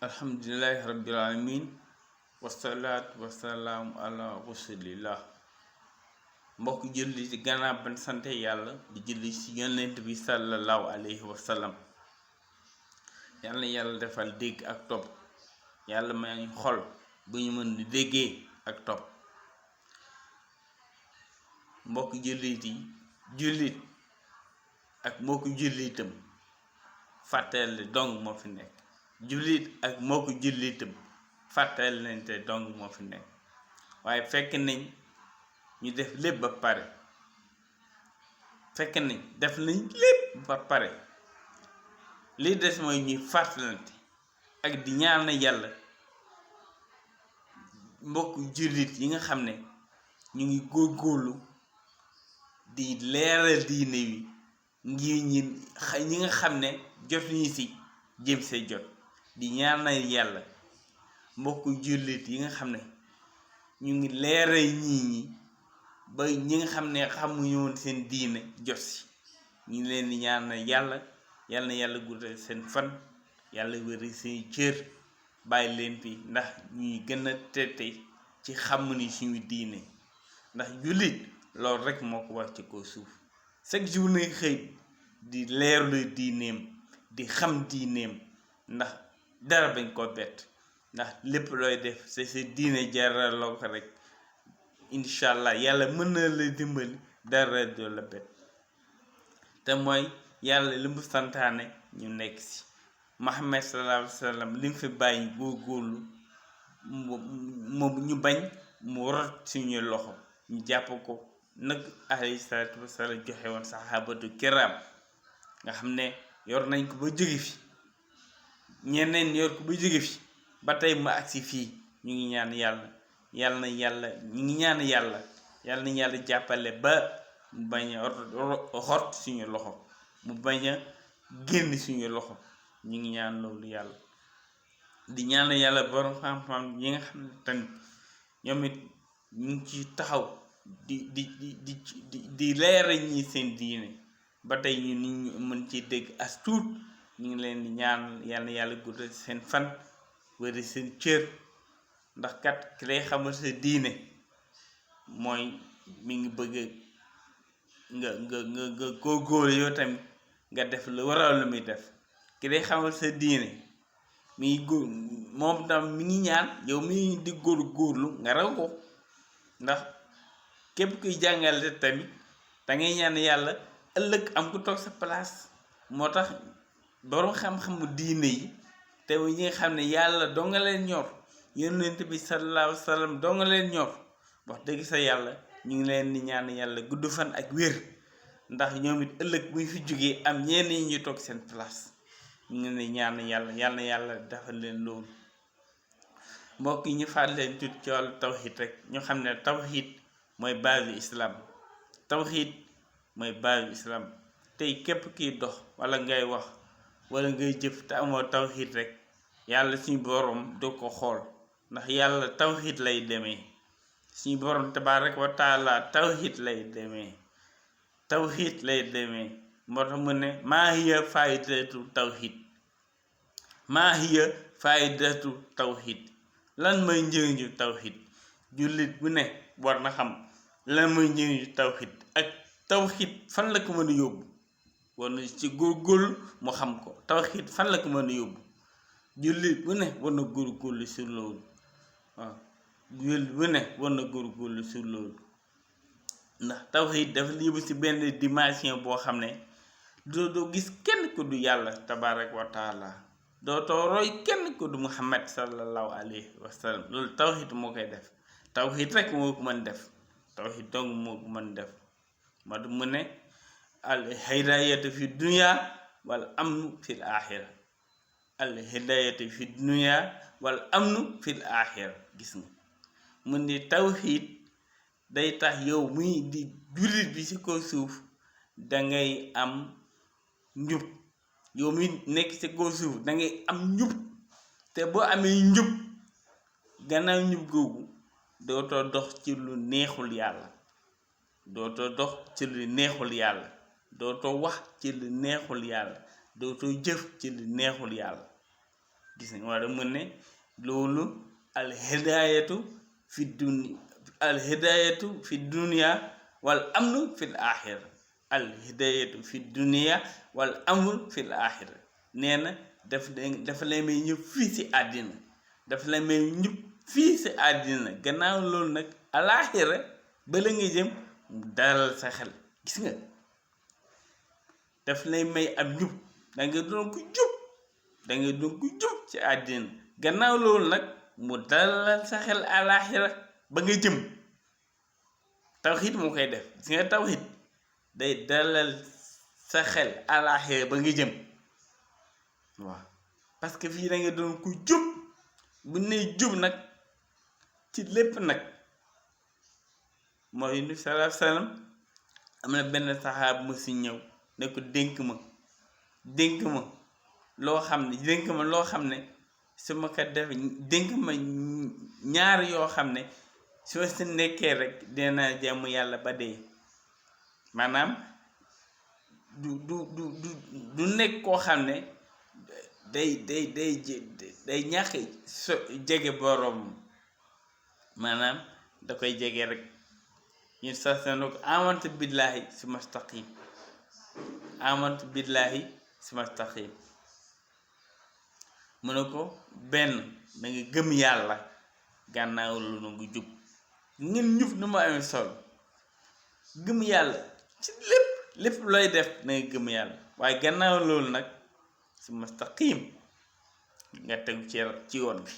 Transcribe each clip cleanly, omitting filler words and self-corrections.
alhamdulillahi rabbil alamin wasalaatu wasalaamu ala rasulillah. mbokk julli ci gannaaw ban sante yàlla di julli ci yonent bi sallallahu alayhi wa sallam. yàlla yàlla defal dégg ak topp, yàlla may ñu xol bu ñu mën di déggee ak topp. mbokk jullit yi, jullit ak mbokku jullitam fàttali dong moo fi nekk. jullit ak mbokku jullitam fàttali nañ te dong moo fi nekk. waaye fekk nañ ñu def lépp ba pare, li des mooy ñuy fàttalante ak di ñaan yàlla mbokku jullit yi nga xam ne ñu ngi góorgóorlu di leeral diine wi ngir ñi nga xam ne jotuñu ci jëm see jot. di ñaanal yàlla mbokku jullit yi nga xam ne ñu ngi leeral ñi ba ñi nga xam ne xamuñu woon seen diine jot si. ñu ngi leen di ñaanal yàlla na yàlla guddal seen fan, yàlla wéral seen cër, bàyyi leen fi ndax ñuy gën a tete ci xam ni suñu diine. ndax jullit loolu rek moo ko war ci kaw suuf. chaque jour na xëy di leerlu diineem, di xam diineem, ndax dara bañ koo bett. ndax lépp looy def sa diine jaraloo ko rek, incha allah yàlla mën na la dimbali, dara doo la bett. te mooy yàlla li mu santaane ñu nekk si. Muhammad sallallahu alayhi wa sallam li mu fi bàyyi góorgóorlu ñu bañ mu rot suñu loxo, ñu jàpp ko nag alayhi salaatu wa salaam joxe woon saxaabatu kiram nga xam ne yor nañ ko ba jóge fi, ñeneen yor ko ba jóge fi, ba tey mu agsi fii. ñu ngi ñaan yàlla na yàlla jàppale ba mu bañ a xot suñu loxo, mu bañ a génn suñu loxo. ñu ngi ñaan loolu yàlla. di ñaan yàlla borom xam-xam yi nga xam ne tamit ñoom it ñu ngi ci taxaw di leeral ñi seen diine ba tey ñu nit ñu mën ci dégg as tuut. ñu ngi leen di ñaan yàlla guddal seen fan, wéri seen cër, ndax kat ki lay xamal sa diine mooy mi ngi bëgg nga góorgóorlu yow tamit nga def lu waral lu muy def. ki lay xamal sa diine moom tam mi ngi ñaan yow mi di góorgóorlu nga raw ko. ndax képp kuy jàngale tamit dangay ñaan yàlla ëllëg am ku toog sa place. moo tax boroom xam-xamu diine yi te ñi nga xam ne yàlla doo nga leen ñor, yonent bi sallallahu alayhi wa sallam doo nga leen ñor, wax dëgg sa yàlla ñu ngi leen di ñaan yàlla gudd fan ak wér. ndax ñoom it ëllëg bu ñu fi jógee am ñenn ñi ñu toog seen place. ñu ngi leen di ñaan yàlla defal leen loolu. mbokk yi ñu faat leen tuuti ci wàllu tawxiid rek ñu xam ne tawxiid mooy base islam. tey képp kiy dox wala ngay wax wala ngay jëf te amoo tawxiid rek, yàlla suñu borom du ko xool. ndax yàlla tawxiid lay demee. suñu borom tabaaraka wa taala tawxiid lay demee. moo tax mu ne maa hiya faydatu tawxiid. lan mooy njëriñu tawxiid? jullit bu ne war na xam lan mooy njëriñu tawxiid ak tawxiid fan la ko mën a yóbbu. war na ci góorgóorlu mu xam ko. tawxiid fan la ko mën a yóbbu, jullit bu ne war na góorgóorlu sur loolu. waaw jullit bu ne war na góorgóorlu sur loolu. ndax tawxiid dafa yóbbu ci benn dimension boo xam ne doo gis kenn ku du yàlla tabaaraka wa taala. dootoo roy kenn ku du Muhammad sallallahu alayhi wa sallam. loolu tawxiid moo koy def. tawxiid rek moo ko mën def. tawxiid dong moo ko mën def. ma du mu ne al hidayatu fi dunya wal amnu fil axira. al hidayatu fi dunya wal amnu fil axira. gis nga mu ne tawxiid day tax yow muy di jullit bi ci kaw suuf dangay am njub. yow mi nekk ci kaw suuf dangay am njub. te boo amee njub, gannaaw njub googu dootoo dox ci lu neexul yàlla, dootoo wax ci lu neexul yàlla, dootoo jëf ci lu neexul yàlla. gis nga wala mu ne loolu alhidayatu fi dunia wal amnu fil axira alhidayatu fi dunia wal amnu fil axira nee na dafa lay may ñëpp fii si àddina dafa lay may ñëpp fii si àddina gannaaw loolu nag alaxira bala nga jëm mu dalal sa xel gis nga daf lay may ab njub danga doon ko jub ci àddina gannaaw loolu nag mu dalal sa xel alaxira ba nga jëm tawxiid moo koy def gis nga tawxiid day dalal sa xel alaxira ba nga jëm waaw parce que fii danga doon ko jub bu ne jub nag ci lépp nag mooy Yonent bi sallallahu alayhi wa sallam am na benn saxaaba mu si ñëw ne ko dénk ma loo xam ne su ma ko def dénk ma ñaar yoo xam ne su ma si nekkee rek dina jàmm yàlla ba dee maanaam du nekk koo xam ne day ñàkk jege boroom maanaam da koy jege rek ñun sax ne ko amantu billahi suma staqim mu ne ko benn da nga gëm yàlla gànnaaw lu nu ngi jub ngeen ñuf nu ma amee solo gëm yàlla ci lépp looy def da nga gëm yàlla waaye gannaaw loolu nag suma staqim nga tegu ci yoon bi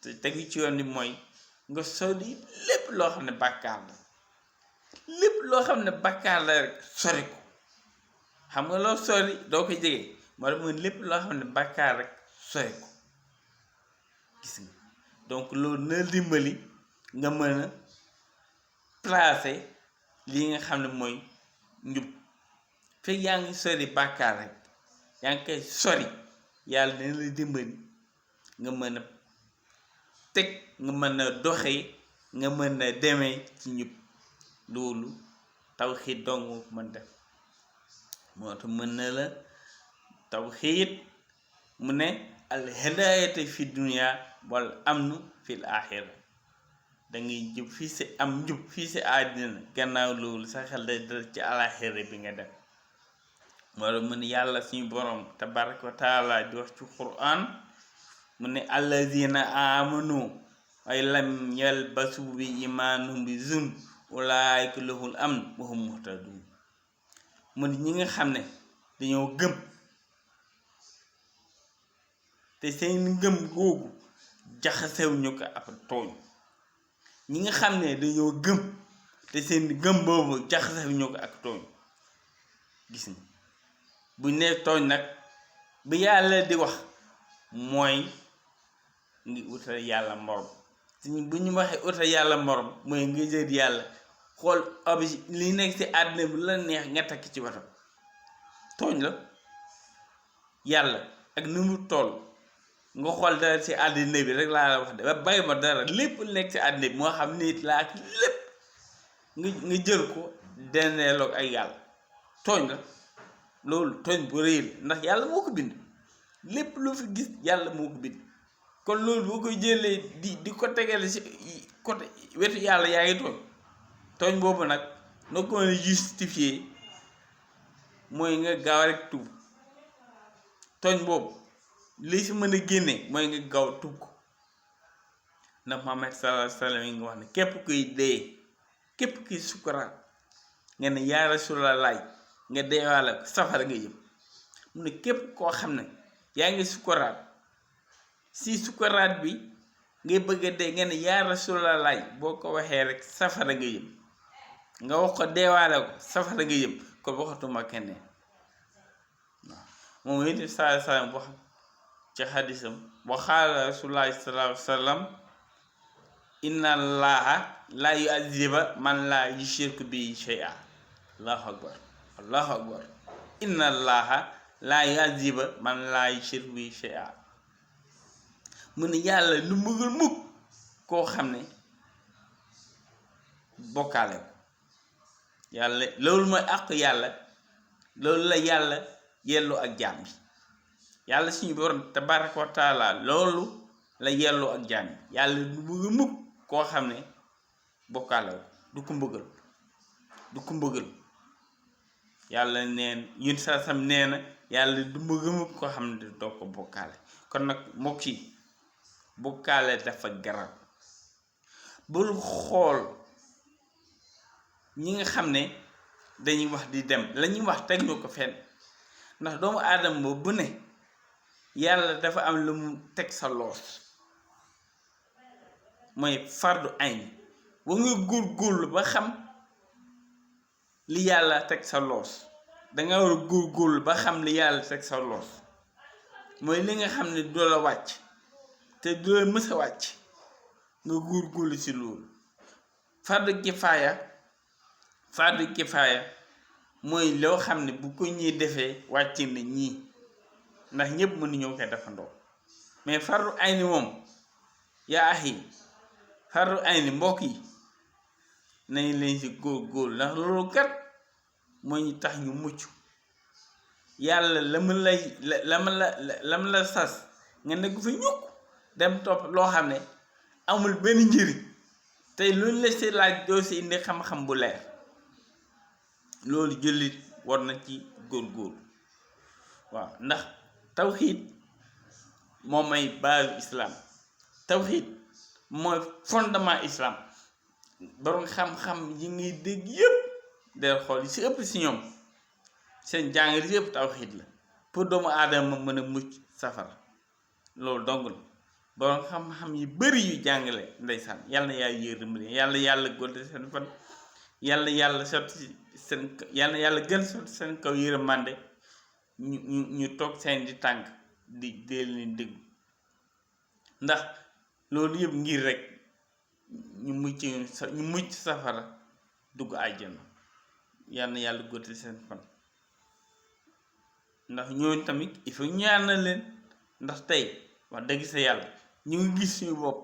te tegu ci yoon bi mooy nga sori lépp loo xam ne bàkkaar la rek sori ko xam nga loo sori doo ko jege moo tax mooy lépp loo xam ne bàkkaar rek sori ko gis nga donc loolu na dimbali nga mën a placer lii nga xam ne mooy njub fekk yaa ngi sori bàkkaar rek yaa ngi koy sori yàlla dina la dimbali nga mën a teg nga mën a doxee nga mën a demee ci njub loolu tawxiid dong mën def moo tax mën na la tawxiid mu ne al hidayatu fi dunia wal amnu fil axira dangay jub fii si am njub fii si àddina gannaaw loolu sa xel day dal ci alaxira bi nga def moo tax mu ne yàlla suñu borom tabaraka wa taala di wax ci quran mu ne allazina amanu ay lam yalbasu bi imaanum bi zulm ulaayka lahul amn wa hum muhtadun mu ne ñi nga xam ne dañoo gëm te seen ngëm googu jaxasew ñu ko ab tooñ ñi nga xam ne dañoo gëm te seen gëm boobu jaxasew ñu ko ak tooñ gis nga bu nee tooñ nag bi yàlla di wax mooy ngi utal yàlla morom bu ñu waxee utal yàlla morom mooy nga jël yàlla xool objet li nekk ci àddina bi la neex nga takk ci wetam tooñ la yàlla ak ni mu toll nga xool dara ci àddina bi rek laa la wax de ba bàyyi ma dara lépp nekk ci àddina bi moo xam nit laa ak lépp nga jël ko dendeeloog ay yàlla tooñ la loolu tooñ bu rëy la ndax yàlla moo ko bind lépp lu fi gis yàlla moo ko bind kon loolu boo koy jëlee di ko tegale ci côté wetu yàlla yaa ngi tooñ boobu nag noo ko mën a justifier mooy nga gaaw rek tuub tooñ boobu li si mën a génne mooy nga gaaw tuub ko ndax Muhammad sallallahu alayhi wa sallam yi nga wax ne képp kuy sukkuraat nga ne yaa Rasulallah nga deewaale ko safara nga jëm mu ne képp koo xam ne yaa ngi sukkuraat si sukkuraat bi ngay bëgg a dee nga ne yaa Rasulallah boo ko waxee rek safara nga jëm nga wax ko deewaale ko safara nga jëm kon waxatuma keneen waaw moom Yonent bi sallallahu alayhi wa sallam wax ci xadisam wa qaala Rasulullah sallallahu alayhi wa sallam inna allaha la yu'azziba man la yushriku bi shay'a allahu akbar inna allaha la yu'azziba man la yushriku bi shay'a mu ne yàlla lu mëgul mukk koo xam ne bokkaale ko yàlla loolu mooy àq yàlla loolu la yàlla yelloo ak jaam bi yàlla suñu borom tabaraka wa taala loolu la yelloo ak jaam yàlla du bëgg mukk koo xam ne bokkaale du ko mbëggal yàlla neen yun sam nee na yàlla du bëgg mukk koo xam ne doo ko bokkaale kon nag mbokk yi bokkaale dafa garab bul xool ñi nga xam ne dañuy wax di dem la ñuy wax teg ñu ko fenn ndax doomu aadama bu ne yàlla dafa am lu mu teg sa loos mooy fardu ayn wa nga góorgóorlu ba xam li yàlla teg sa loos danga war a góorgóorlu ba xam li yàlla teg sa loos mooy li nga xam ne doo la wàcc te doo la mës a wàcc nga góorgóorlu ci loolu fardu kifaaya mooy loo xam ne bu ko ñuy defee wàcc na ñii ndax ñëpp mënuñoo koy defandoo mais fardu ayni moom yaa axi fardu ayni mbokk yi nañ leen ci góorgóorlu ndax loolu kat moo ñu tax ñu mucc yàlla la mu la sas nga nekk fa ñukk dem topp loo xam ne amul benn njëriñ tey luñ la ci laaj doo ci indi xam-xam bu leer loolu jullit war na ci góorgóorlu waaw ndax tawxiid moom may baasu islam tawxiid mooy fondement islam borom xam-xam yi ngay dégg yëpp del xool yi ci ëpp ci ñoom seen jàngat yëpp tawxiid la pour doomu aadama mën a mucc safara loolu dong la borom xam-xam yi bari yu jàngale ndeysaan yàlla na yaay yërëm leen yàlla góode seen fan yàlla sotti seen yàlla gën sotti seen kaw yërmande ñu toog seen di tànk di dee leen dégg ndax loolu yëpp ngir rek ñu mucc safara dugg àjjana yàlla góode seen fan ndax ñooñu tamit il faut ñaanal leen ndax tey wax dëgg sa yàlla ñu ngi gis suñu bopp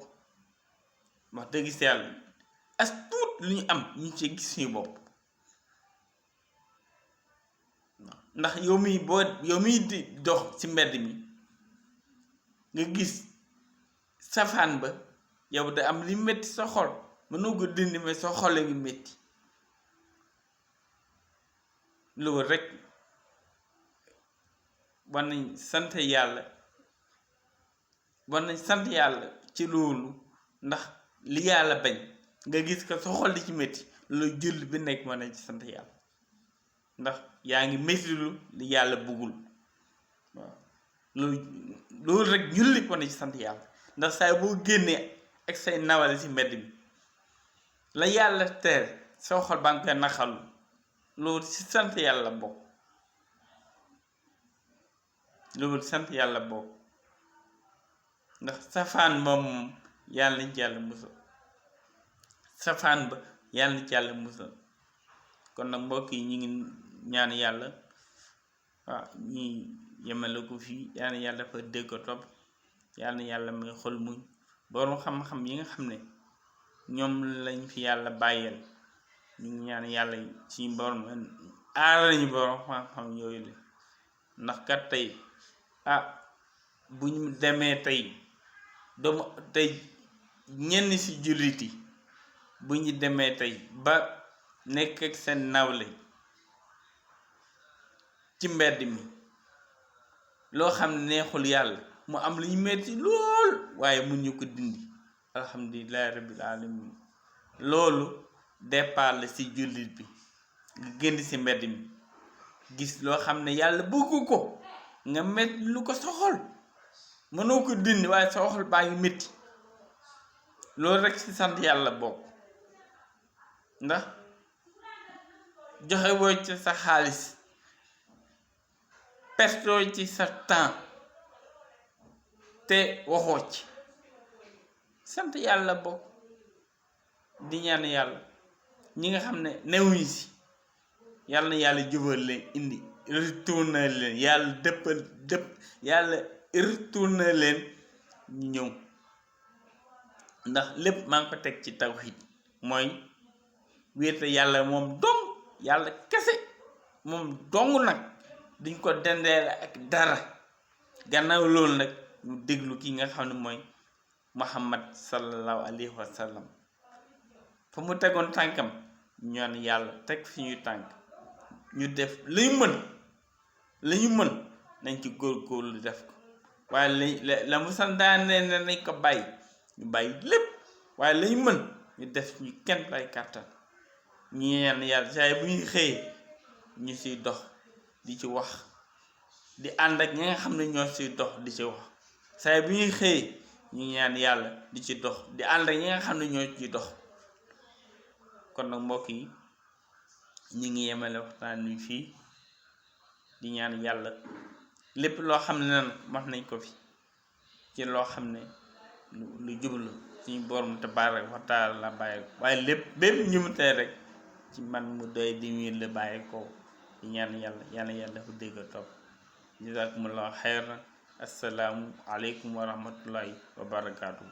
wax dëgg sa yàlla as tuut lu ñu am ñu ci gis suñu bopp ndax yow miy di dox ci mbedd mi nga gis safaan ba yow da am li metti sa xol mënoo ko dindi mais sa xol a ngi metti loolu rek war nañ sant yàlla ci loolu ndax li yàlla bañ nga gis ko sa xol di ci metti loolu jël bi nekk mën nañ ci sant yàlla ndax yaa ngi mettilu li yàlla bëggul waaw loolu rek julli ko ne ci sant yàlla ndax saa boo génnee ak say nawale ci mbedd mi la yàlla tere soo xol ba nga koy naxalu loolu ci sant yàlla bokk ndax safaan moom yàlla nañ ci yàlla musal safaan ba yàlla nañ ci yàlla musal kon nag mbokk yi ñu ngi ñaan yàlla waaw ñi yemale ko fii yàlla na yàlla dafa dégg ko topp yàlla na yàlla may xol muñ borom xam-xam yi nga xam ne ñoom lañ fi yàlla bàyyeel ñu ngi ñaan yàlla ci borom aar lañu borom xam-xam yooyu la ndax kat tey bu ñu demee tey ñenn ci jullit yi bu ñu demee tey ba nekk ak seen nawle ci mbedd mi loo xam ne neexul yàlla mu am lu ñu metti lool waaye mun ñu ko dindi alhamdulillahi rabbil alamin loolu départ la ci jullit bi nga génn ci mbedd mi gis loo xam ne yàlla bëggu ko nga metti lu ko soxol mënoo ko dindi waaye soxol baa ngi metti loolu rek ci sant yàlla bokk ndax joxe woo ci sa xaalis pertoo ci sa temps te waxoo ci sant yàlla bokk di ñaan yàlla ñi nga xam ne newuñu si yàlla na yàlla jubal leen indi retourné leen yàlla retourné leen ñu ñëw ndax lépp maa ngi ko teg ci tawhid mooy wéete yàlla moom dong yàlla kese moom dong nag duñ ko dendeele ak dara gannaaw loolu nag ñu déglu ki nga xam ne mooy Muhammad sallallahu alayhi wa sallam fa mu tegoon tànkam ñaan yàlla teg fi ñuy tànk ñu def la ñu mën nañ ci góorgóorlu def ko waaye la mu santaane ne nañ ko bàyyi ñu bàyyi lépp waaye la ñu mën ñu def ñu kenn lay kàttan ñu ñaan yàlla saa bu ñuy xëyee ñu siy dox di ci wax di ànd ak ñi nga xam ne ñoo siy dox di ci wax saa bu ñuy xëyee ñu ñaan yàlla di ci dox di ànd ak ñi nga xam ne ñoo ciy dox kon nag mbokk yi ñu ngi yemale waxtaan wi fii di ñaan yàlla lépp loo xam ne nan wax nañ ko fi ci loo xam ne lu jublu suñu borom tabaaraka wa taala la bàyyi waaye lépp bépp njumtee rek ci man mu doy di miir la bàyyi ko di ñaan yàlla yàlla fu dégg topp jazakumullahu xayran assalaamu aleykum wa rahmatullahi wa barakaatu.